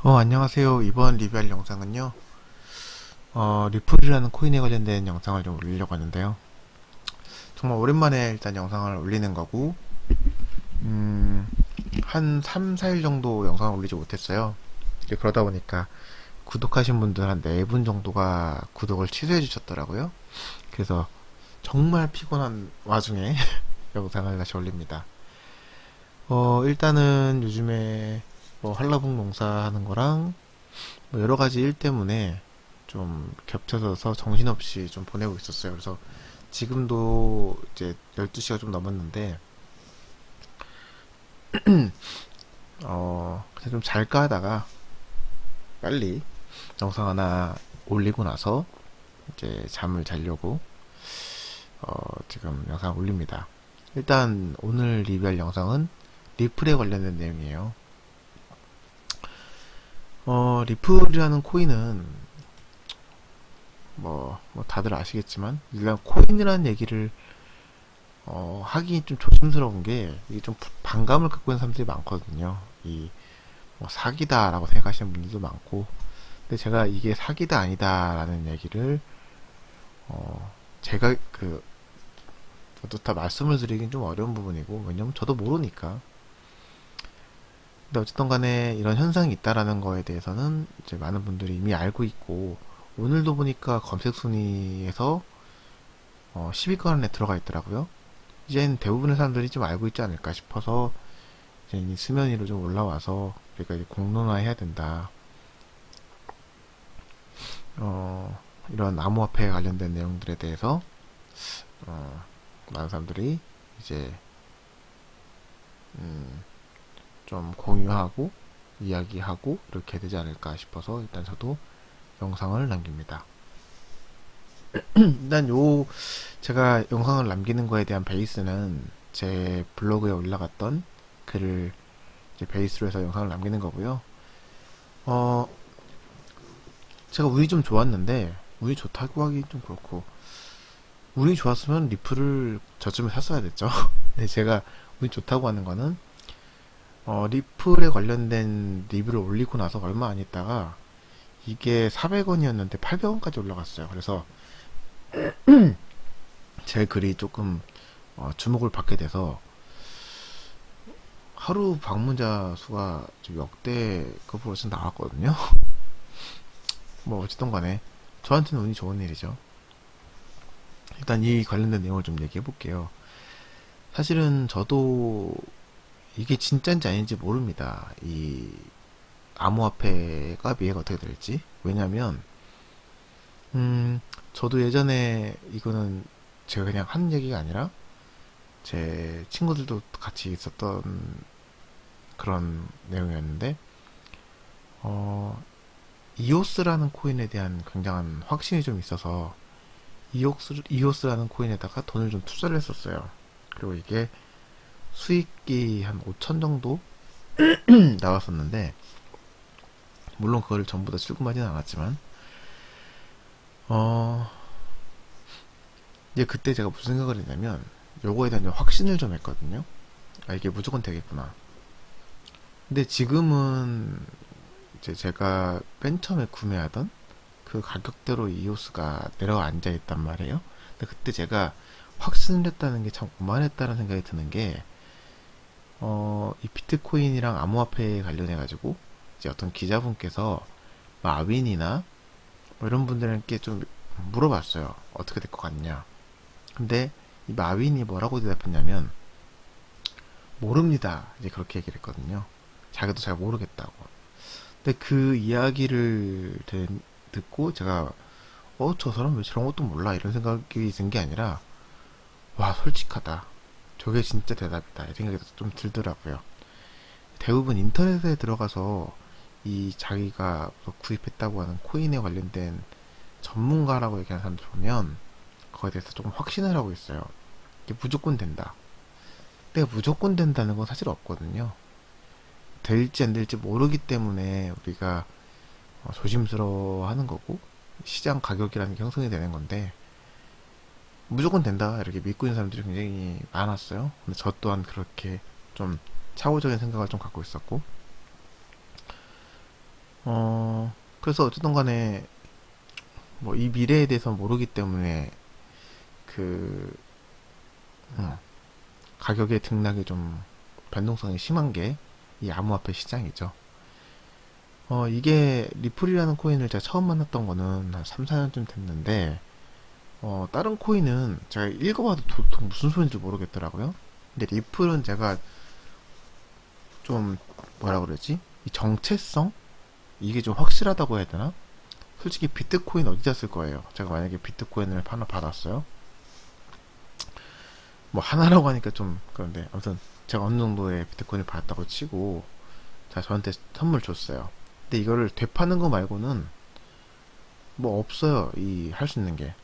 안녕하세요. 이번 리뷰할 영상은요, 리플이라는 코인에 관련된 영상을 좀 올리려고 하는데요. 정말 오랜만에 일단 영상을 올리는 거고, 한 3, 4일 정도 영상을 올리지 못했어요. 이제 그러다 보니까 구독하신 분들 한 4분 정도가 구독을 취소해 주셨더라고요. 그래서 정말 피곤한 와중에 영상을 다시 올립니다. 일단은 요즘에 뭐 한라봉 농사하는 거랑 뭐 여러 가지 일 때문에 좀 겹쳐져서 정신없이 좀 보내고 있었어요. 그래서 지금도 이제 12시가 좀 넘었는데, 그냥 좀 잘까 하다가 빨리 영상 하나 올리고 나서 이제 잠을 자려고, 지금 영상 올립니다. 일단 오늘 리뷰할 영상은 리플에 관련된 내용이에요. 리플이라는 코인은 뭐 다들 아시겠지만, 일단 코인이라는 얘기를 하기 좀 조심스러운 게, 이게 좀 반감을 갖고 있는 사람들이 많거든요. 뭐 사기다라고 생각하시는 분들도 많고, 근데 제가 이게 사기다 아니다라는 얘기를, 제가 다 말씀을 드리긴 좀 어려운 부분이고, 왜냐면 저도 모르니까. 근데 어쨌든 간에 이런 현상이 있다라는 거에 대해서는 이제 많은 분들이 이미 알고 있고, 오늘도 보니까 검색 순위에서 10위권 안에 들어가 있더라고요. 이젠 대부분의 사람들이 좀 알고 있지 않을까 싶어서 이제 이 수면 위로 좀 올라와서 우리가 이제 공론화해야 된다. 이런 암호화폐에 관련된 내용들에 대해서 어, 많은 사람들이 이제 좀 공유하고 이야기하고 이렇게 되지 않을까 싶어서 일단 저도 영상을 남깁니다. 일단 제가 영상을 남기는 거에 대한 베이스는 제 블로그에 올라갔던 글을 이제 베이스로 해서 영상을 남기는 거고요. 어, 제가 운이 좀 좋았는데, 운이 좋다고 하기 좀 그렇고, 운이 좋았으면 리플을 저쯤에 샀어야 됐죠. 근데 제가 운이 좋다고 하는 거는, 리플에 관련된 리뷰를 올리고 나서 얼마 안 있다가, 이게 400원이었는데 800원까지 올라갔어요. 그래서 제 글이 조금 주목을 받게 돼서, 하루 방문자 수가 좀 역대급으로 좀 나왔거든요. 뭐 어쨌든 간에 저한테는 운이 좋은 일이죠. 일단 이 관련된 내용을 좀 얘기해 볼게요. 사실은 저도 이게 진짜인지 아닌지 모릅니다. 이 암호화폐가 미래가 어떻게 될지. 왜냐면 저도 예전에 이거는 제가 그냥 하는 얘기가 아니라 제 친구들도 같이 있었던 그런 내용이었는데, 어, 이오스라는 코인에 대한 굉장한 확신이 좀 있어서 이오스라는 코인에다가 돈을 좀 투자를 했었어요. 그리고 이게 수익이 한 5천 정도 나왔었는데, 물론 그걸 전부 다 출금하지는 않았지만, 어, 이제 그때 제가 무슨 생각을 했냐면, 요거에 대한 확신을 좀 했거든요. 아, 이게 무조건 되겠구나. 근데 지금은 이제 제가 맨 처음에 구매하던 그 가격대로 이오스가 내려가 앉아 있단 말이에요. 근데 그때 제가 확신을 했다는 게 참 오만했다는 생각이 드는 게, 이 비트코인이랑 암호화폐에 관련해가지고, 이제 어떤 기자분께서 마윈이나 뭐 이런 분들께 좀 물어봤어요. 어떻게 될 것 같냐. 근데 이 마윈이 뭐라고 대답했냐면, 모릅니다. 이제 그렇게 얘기를 했거든요. 자기도 잘 모르겠다고. 근데 그 이야기를 듣고 제가, 저 사람 왜 저런 것도 몰라? 이런 생각이 든 게 아니라, 와, 솔직하다. 저게 진짜 대답이다. 이 생각이 좀 들더라고요. 대부분 인터넷에 들어가서 이 자기가 구입했다고 하는 코인에 관련된 전문가라고 얘기하는 사람들 보면 그거에 대해서 조금 확신을 하고 있어요. 이게 무조건 된다. 근데 무조건 된다는 건 사실 없거든요. 될지 안 될지 모르기 때문에 우리가 조심스러워 하는 거고, 시장 가격이라는 게 형성이 되는 건데, 무조건 된다 이렇게 믿고 있는 사람들이 굉장히 많았어요. 근데 저 또한 그렇게 좀 차후적인 생각을 좀 갖고 있었고, 그래서 어쨌든 간에 뭐 이 미래에 대해서 모르기 때문에 그 음, 가격의 등락이 좀 변동성이 심한 게 이 암호화폐 시장이죠. 이게 리플이라는 코인을 제가 처음 만났던 거는 한 3, 4년쯤 됐는데, 다른 코인은 제가 읽어봐도 도통 무슨 소리인지 모르겠더라고요. 근데 리플은 제가 좀, 뭐라 그러지? 이 정체성? 이게 좀 확실하다고 해야 되나? 솔직히 비트코인 어디다 쓸 거예요? 제가 만약에 비트코인을 하나 받았어요? 뭐 하나라고 하니까 좀 그런데, 아무튼 제가 어느 정도의 비트코인을 받았다고 치고, 자, 저한테 선물 줬어요. 근데 이거를 되파는 거 말고는 뭐 없어요. 이 할 수 있는 게.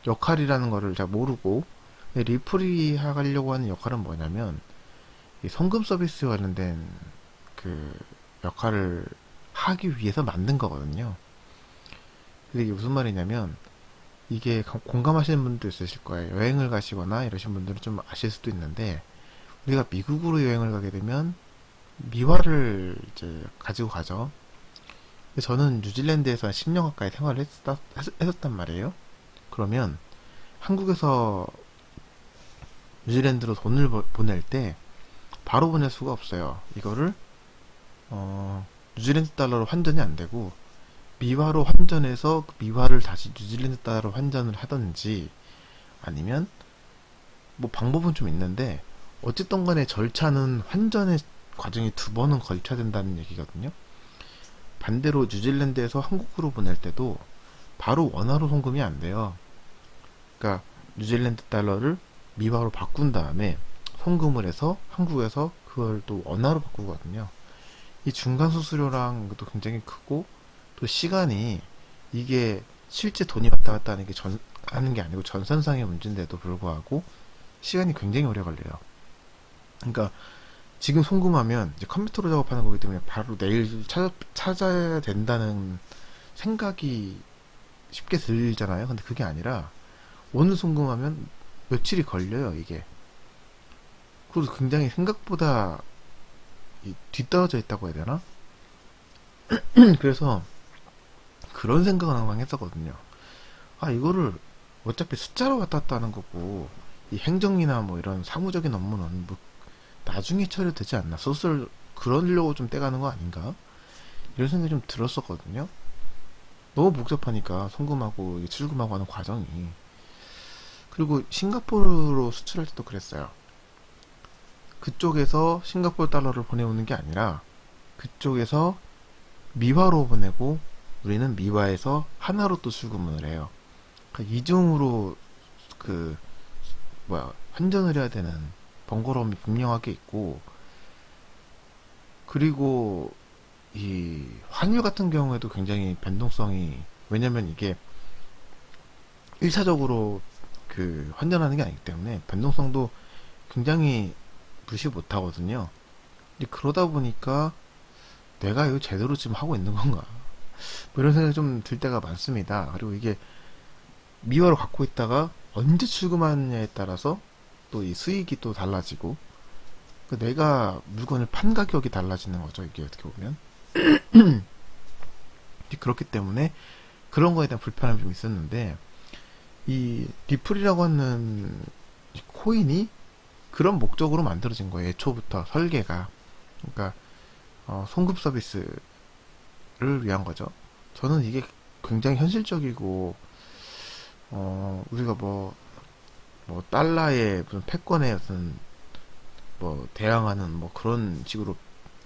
역할이라는 거를 잘 모르고, 근데 리플이 하려고 하는 역할은 뭐냐면 이 송금 서비스 관련된 그 역할을 하기 위해서 만든 거거든요. 근데 이게 무슨 말이냐면 이게 공감하시는 분도 있으실 거예요. 여행을 가시거나 이러신 분들은 좀 아실 수도 있는데, 우리가 미국으로 여행을 가게 되면 미화를 이제 가지고 가죠. 저는 뉴질랜드에서 한 10년 가까이 생활을 했었단 말이에요. 그러면 한국에서 뉴질랜드로 돈을 보낼 때 바로 보낼 수가 없어요. 이거를 뉴질랜드 달러로 환전이 안 되고 미화로 환전해서 그 미화를 다시 뉴질랜드 달러로 환전을 하든지, 아니면 뭐 방법은 좀 있는데 어쨌든 간에 절차는 환전의 과정이 두 번은 걸쳐야 된다는 얘기거든요. 반대로 뉴질랜드에서 한국으로 보낼 때도 바로 원화로 송금이 안 돼요. 그러니까 뉴질랜드 달러를 미화로 바꾼 다음에 송금을 해서 한국에서 그걸 또 원화로 바꾸거든요. 이 중간 수수료랑 것도 굉장히 크고, 또 시간이, 이게 실제 돈이 왔다 갔다 하는 게 아니고 전산상의 문제인데도 불구하고 시간이 굉장히 오래 걸려요. 그러니까 지금 송금하면 이제 컴퓨터로 작업하는 거기 때문에 바로 내일 찾아야 된다는 생각이 쉽게 들잖아요. 근데 그게 아니라 오늘 송금하면 며칠이 걸려요, 이게. 그리고 굉장히 생각보다 뒤떨어져 있다고 해야 되나? 그래서 그런 생각을 항상 했었거든요. 아, 이거를 어차피 숫자로 왔다 갔다 하는 거고, 이 행정이나 뭐 이런 사무적인 업무는 뭐 나중에 처리되지 않나? 소설 그러려고 좀 떼가는 거 아닌가? 이런 생각이 좀 들었었거든요. 너무 복잡하니까 송금하고 출금하고 하는 과정이. 그리고 싱가포르로 수출할 때도 그랬어요. 그쪽에서 싱가포르 달러를 보내오는 게 아니라 그쪽에서 미화로 보내고 우리는 미화에서 하나로 또 출금을 해요. 그러니까 이중으로 그 환전을 해야 되는 번거로움이 분명하게 있고, 그리고 이 환율 같은 경우에도 굉장히 변동성이, 왜냐면 이게 1차적으로 그 환전하는 게 아니기 때문에 변동성도 굉장히 무시 못 하거든요. 근데 그러다 보니까 내가 이거 제대로 지금 하고 있는 건가? 뭐 이런 생각이 좀 들 때가 많습니다. 그리고 이게 미화로 갖고 있다가 언제 출금하느냐에 따라서 또 이 수익이 또 달라지고, 내가 물건을 판 가격이 달라지는 거죠. 이게 어떻게 보면. 그렇기 때문에 그런 거에 대한 불편함이 좀 있었는데, 이 리플이라고 하는 이 코인이 그런 목적으로 만들어진 거예요. 애초부터 설계가. 그러니까 송금 서비스를 위한 거죠. 저는 이게 굉장히 현실적이고, 우리가 달러의 무슨 패권에 무슨 대항하는 그런 식으로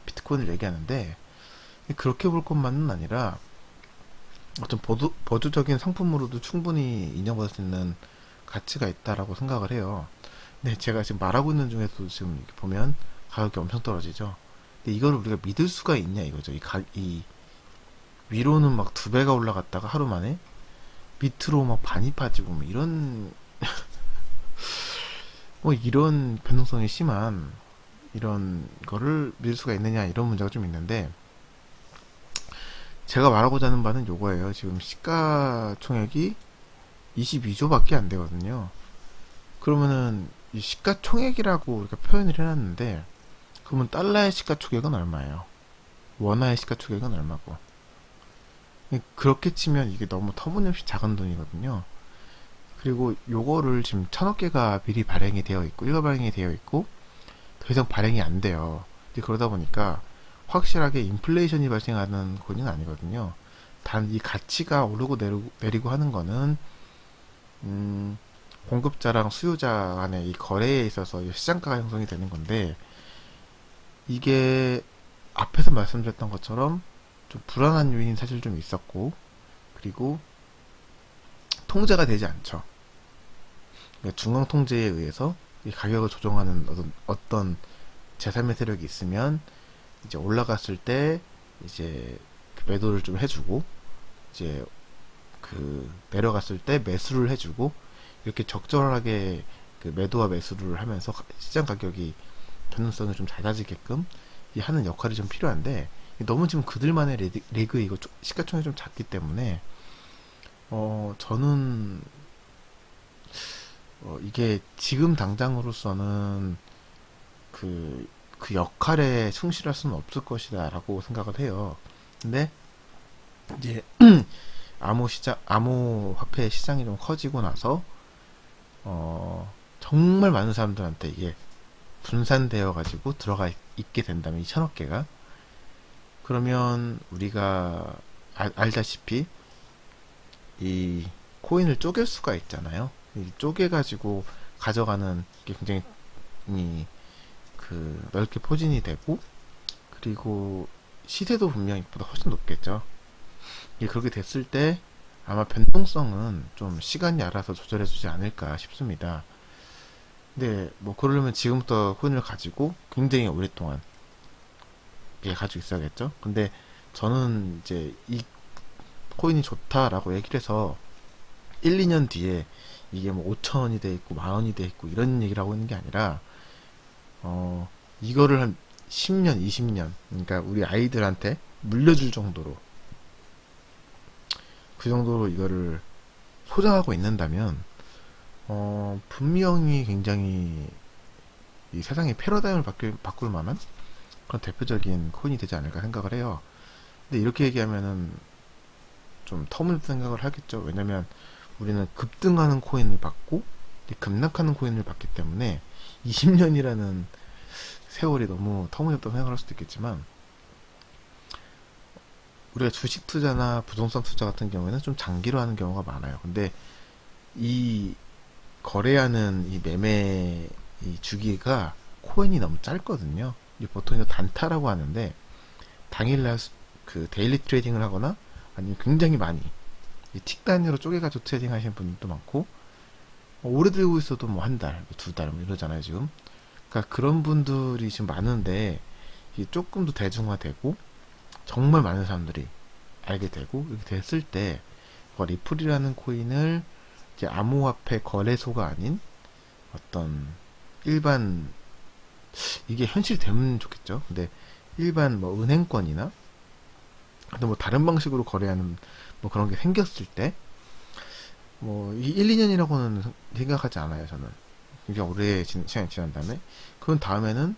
비트코인을 얘기하는데, 그렇게 볼 것만은 아니라 어떤 보조적인 상품으로도 충분히 인정받을 수 있는 가치가 있다라고 생각을 해요. 근데 제가 지금 말하고 있는 중에서도 지금 이렇게 보면 가격이 엄청 떨어지죠. 근데 이거를 우리가 믿을 수가 있냐 이거죠. 이 위로는 막 2배가 올라갔다가 하루 만에 밑으로 막 반이 빠지고 이런 변동성이 심한 이런 거를 믿을 수가 있느냐, 이런 문제가 좀 있는데, 제가 말하고자 하는 바는 요거예요. 지금 시가총액이 22조밖에 안 되거든요. 그러면은 이 시가총액이라고 우리가 표현을 해놨는데, 그러면 달러의 시가총액은 얼마예요? 원화의 시가총액은 얼마고. 그렇게 치면 이게 너무 터무니없이 작은 돈이거든요. 그리고 요거를 지금 1000억 개가 미리 발행이 되어 있고 일괄 발행이 되어 있고 더 이상 발행이 안 돼요. 이제 그러다 보니까 확실하게 인플레이션이 발생하는 코인은 아니거든요. 단 이 가치가 오르고 내리고 하는 거는 공급자랑 수요자 간의 이 거래에 있어서 시장가가 형성이 되는 건데, 이게 앞에서 말씀드렸던 것처럼 좀 불안한 요인이 사실 좀 있었고, 그리고 통제가 되지 않죠. 그러니까 중앙 통제에 의해서 이 가격을 조정하는 어떤 제3의 세력이 있으면 이제 올라갔을 때 이제 그 매도를 좀 해주고, 이제 그 내려갔을 때 매수를 해주고, 이렇게 적절하게 그 매도와 매수를 하면서 시장 가격이 변동성을 좀 잦아지게끔 하는 역할이 좀 필요한데, 너무 지금 그들만의 리그 이거 시가총액이 좀 작기 때문에 저는 이게 지금 당장으로서는 그 역할에 충실할 수는 없을 것이다 라고 생각을 해요. 근데 이제 암호화폐 시장이 좀 커지고 나서 정말 많은 사람들한테 이게 분산되어 가지고 들어가 있게 된다면, 이 1000억 개가, 그러면 우리가 알다시피 이 코인을 쪼갤 수가 있잖아요. 이 쪼개 가지고 가져가는 게 굉장히 넓게 포진이 되고, 그리고 시세도 분명히 보다 훨씬 높겠죠. 이게 그렇게 됐을 때 아마 변동성은 좀 시간이 알아서 조절해주지 않을까 싶습니다. 근데 뭐 그러려면 지금부터 코인을 가지고 굉장히 오랫동안 가지고 있어야겠죠. 근데 저는 이제 이 코인이 좋다라고 얘기를 해서 1, 2년 뒤에 이게 뭐 5천원이 돼 있고 만원이 돼 있고 이런 얘기를 하고 있는 게 아니라 이거를 한 10년, 20년, 그러니까 우리 아이들한테 물려줄 정도로, 그 정도로 이거를 소장하고 있는다면 분명히 굉장히 이 세상의 패러다임을 바꿀 만한 그런 대표적인 코인이 되지 않을까 생각을 해요. 근데 이렇게 얘기하면은 좀 터무니없는 생각을 하겠죠. 왜냐면 우리는 급등하는 코인을 받고 급락하는 코인을 받기 때문에 20년이라는 세월이 너무 터무니없다고 생각할 수도 있겠지만, 우리가 주식 투자나 부동산 투자 같은 경우에는 좀 장기로 하는 경우가 많아요. 근데 이 거래하는 이 매매 이 주기가 코인이 너무 짧거든요. 보통 이거 단타라고 하는데, 당일날 그 데일리 트레이딩을 하거나 아니면 굉장히 많이 틱 단위로 쪼개가지고 트레이딩 하시는 분들도 많고, 오래 들고 있어도 뭐 한 달, 두 달 뭐 이러잖아요 지금. 그러니까 그런 분들이 지금 많은데, 조금 더 대중화되고 정말 많은 사람들이 알게 되고 이렇게 됐을 때, 리플이라는 코인을 이제 암호화폐 거래소가 아닌 어떤 일반, 이게 현실되면 좋겠죠. 근데 일반 뭐 은행권이나 근데 뭐 다른 방식으로 거래하는 뭐 그런 게 생겼을 때, 뭐 1, 2년이라고는 생각하지 않아요 저는. 굉장히 오래 시간이 지난 다음에, 그런 다음에는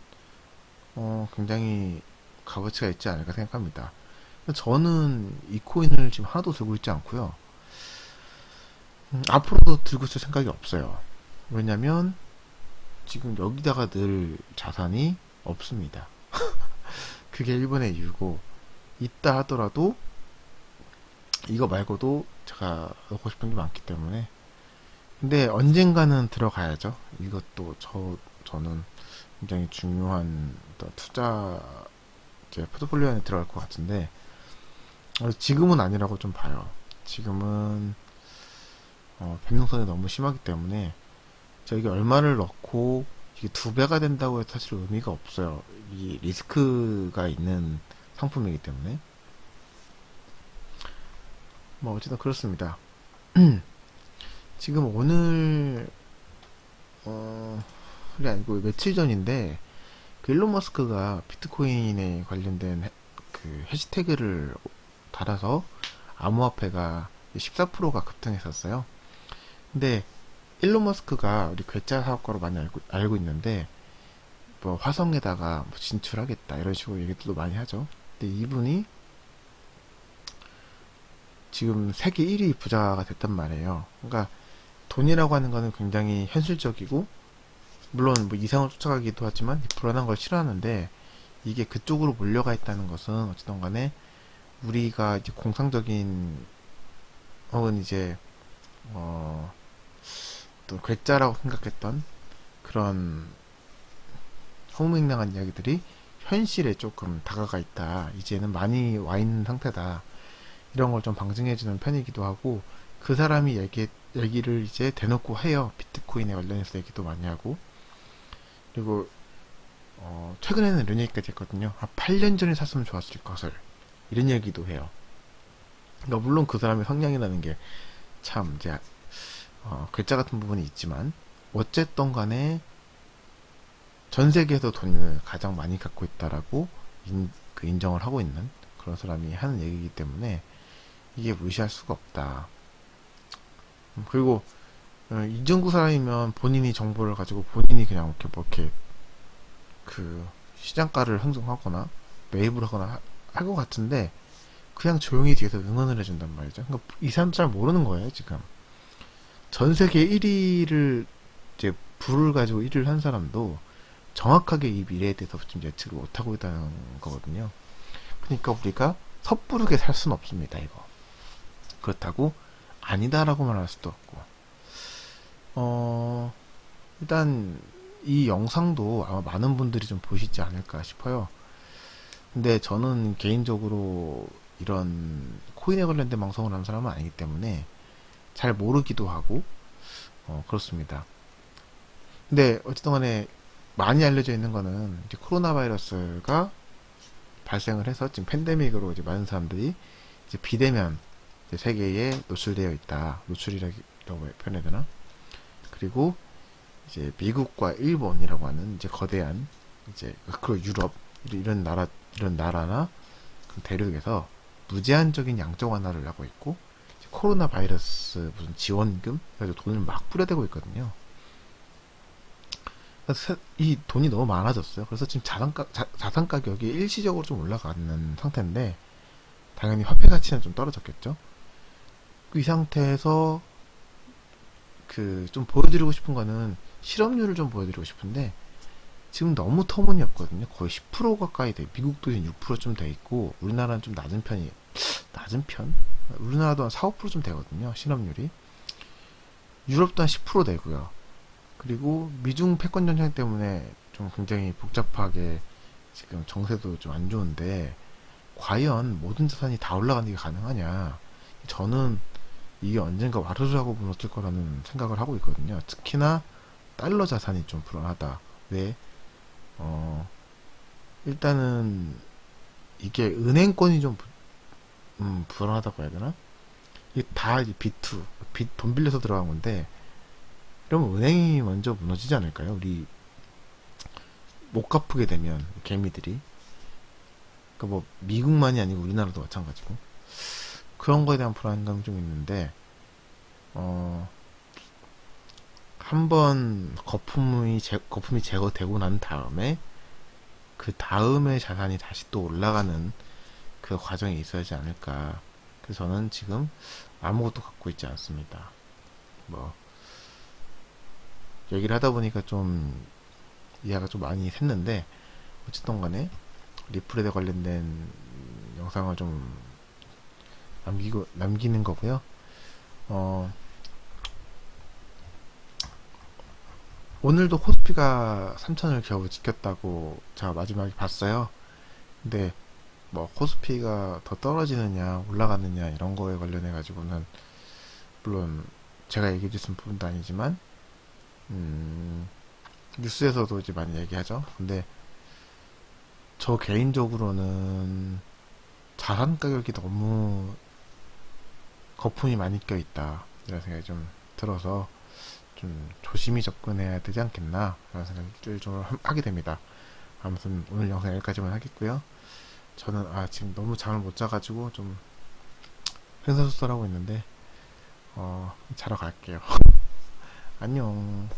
굉장히 값어치가 있지 않을까 생각합니다. 저는 이 코인을 지금 하나도 들고 있지 않고요. 앞으로도 들고 있을 생각이 없어요. 왜냐면 지금 여기다가 늘 자산이 없습니다. 그게 일본의 이유고, 있다 하더라도 이거 말고도 제가 넣고 싶은 게 많기 때문에. 근데 언젠가는 들어가야죠. 이것도 저는 굉장히 중요한 투자 제 포트폴리오 안에 들어갈 것 같은데, 지금은 아니라고 좀 봐요. 지금은 변동성이 너무 심하기 때문에 제가 이게 얼마를 넣고 이게 두 배가 된다고 해서 사실 의미가 없어요. 이 리스크가 있는 상품이기 때문에. 뭐 어쨌든 그렇습니다. 지금 오늘 이 아니고 며칠 전인데, 그 일론 머스크가 비트코인에 관련된 그 해시태그를 달아서 암호화폐가 14%가 급등했었어요. 근데 일론 머스크가 우리 괴짜 사업가로 많이 알고 있는데, 뭐 화성에다가 뭐 진출하겠다 이런 식으로 얘기도 많이 하죠. 근데 이분이 지금 세계 1위 부자가 됐단 말이에요. 그러니까 돈이라고 하는 거는 굉장히 현실적이고, 물론 뭐 이상을 쫓아가기도 하지만 불안한 걸 싫어하는데, 이게 그쪽으로 몰려가 있다는 것은 어쨌든 간에 우리가 이제 공상적인 혹은 이제 어, 또 괴짜라고 생각했던 그런 허무맹랑한 이야기들이 현실에 조금 다가가 있다. 이제는 많이 와 있는 상태다. 이런 걸 좀 방증해주는 편이기도 하고, 그 사람이 얘기를 이제 대놓고 해요. 비트코인에 관련해서 얘기도 많이 하고. 그리고 최근에는 이런 얘기까지 했거든요. 8년 전에 샀으면 좋았을 것을, 이런 얘기도 해요. 그러니까 물론 그 사람의 성향이라는 게 참 이제 괴짜 같은 부분이 있지만, 어쨌든 간에 전 세계에서 돈을 가장 많이 갖고 있다라고 인정을 하고 있는 그런 사람이 하는 얘기이기 때문에 이게 무시할 수가 없다. 그리고 이 정도 사람이면 본인이 정보를 가지고 본인이 그냥 이렇게 뭐 이렇게 그 시장가를 형성하거나 매입을 하거나 할 것 같은데, 그냥 조용히 뒤에서 응원을 해준단 말이죠. 그러니까 이 사람 잘 모르는 거예요. 지금 전 세계 1위를 이제 부를 가지고 1위를 한 사람도 정확하게 이 미래에 대해서 지금 예측을 못하고 있다는 거거든요. 그러니까 우리가 섣부르게 살 수는 없습니다. 이거 그렇다고 아니다라고 말할 수도 없고, 일단 이 영상도 아마 많은 분들이 좀 보시지 않을까 싶어요. 근데 저는 개인적으로 이런 코인에 관련된 방송을 하는 사람은 아니기 때문에 잘 모르기도 하고 그렇습니다. 근데 어쨌든 간에 많이 알려져 있는 거는 이제 코로나 바이러스가 발생을 해서 지금 팬데믹으로 이제 많은 사람들이 이제 비대면 이제 세계에 노출되어 있다. 노출이라고 표현해야 되나? 그리고 이제 미국과 일본이라고 하는 이제 거대한 이제 그리고 유럽 이런 나라나 그 대륙에서 무제한적인 양적 완화를 하고 있고, 코로나 바이러스 무슨 지원금 그래서 돈을 막 뿌려대고 있거든요. 그래서 이 돈이 너무 많아졌어요. 그래서 지금 자산 가격이 일시적으로 좀 올라가는 상태인데, 당연히 화폐 가치는 좀 떨어졌겠죠. 이 상태에서 그 좀 보여드리고 싶은 거는 실업률을 좀 보여드리고 싶은데, 지금 너무 터무니없거든요. 거의 10% 가까이 돼. 미국도 6%좀 돼 있고, 우리나라는 좀 낮은 편? 우리나라도 한 4, 5%좀 되거든요. 실업률이. 유럽도 한 10% 되고요. 그리고 미중 패권 전쟁 때문에 좀 굉장히 복잡하게 지금 정세도 좀 안 좋은데, 과연 모든 자산이 다 올라가는 게 가능하냐? 저는 이게 언젠가 와르르하고 무너질 거라는 생각을 하고 있거든요. 특히나 달러 자산이 좀 불안하다. 왜? 일단은 이게 은행권이 좀 불안하다고 해야 되나? 이게 다 이제 돈 빌려서 들어간 건데, 그러면 은행이 먼저 무너지지 않을까요? 우리 못 갚게 되면 개미들이. 그러니까 뭐 미국만이 아니고 우리나라도 마찬가지고, 그런 거에 대한 불안감이 좀 있는데, 한번 거품이 제거되고 난 다음에 그 다음에 자산이 다시 또 올라가는 그 과정이 있어야지 않을까. 그래서 저는 지금 아무것도 갖고 있지 않습니다. 뭐 얘기를 하다 보니까 좀 이해가 좀 많이 샜는데, 어쨌든 간에 리플에 관련된 영상을 좀 남기는 거고요. 오늘도 코스피가 3천을 겨우 지켰다고 제가 마지막에 봤어요. 근데 뭐 코스피가 더 떨어지느냐 올라가느냐 이런 거에 관련해 가지고는 물론 제가 얘기해 줬은 부분도 아니지만 뉴스에서도 이제 많이 얘기하죠. 근데 저 개인적으로는 자산 가격이 너무 거품이 많이 껴 있다 이런 생각이 좀 들어서 좀 조심히 접근해야 되지 않겠나 라는 생각을 좀 하게 됩니다. 아무튼 오늘 영상 여기까지만 하겠고요. 저는 지금 너무 잠을 못 자가지고 좀 횡설수설하고 있는데 자러 갈게요. 안녕.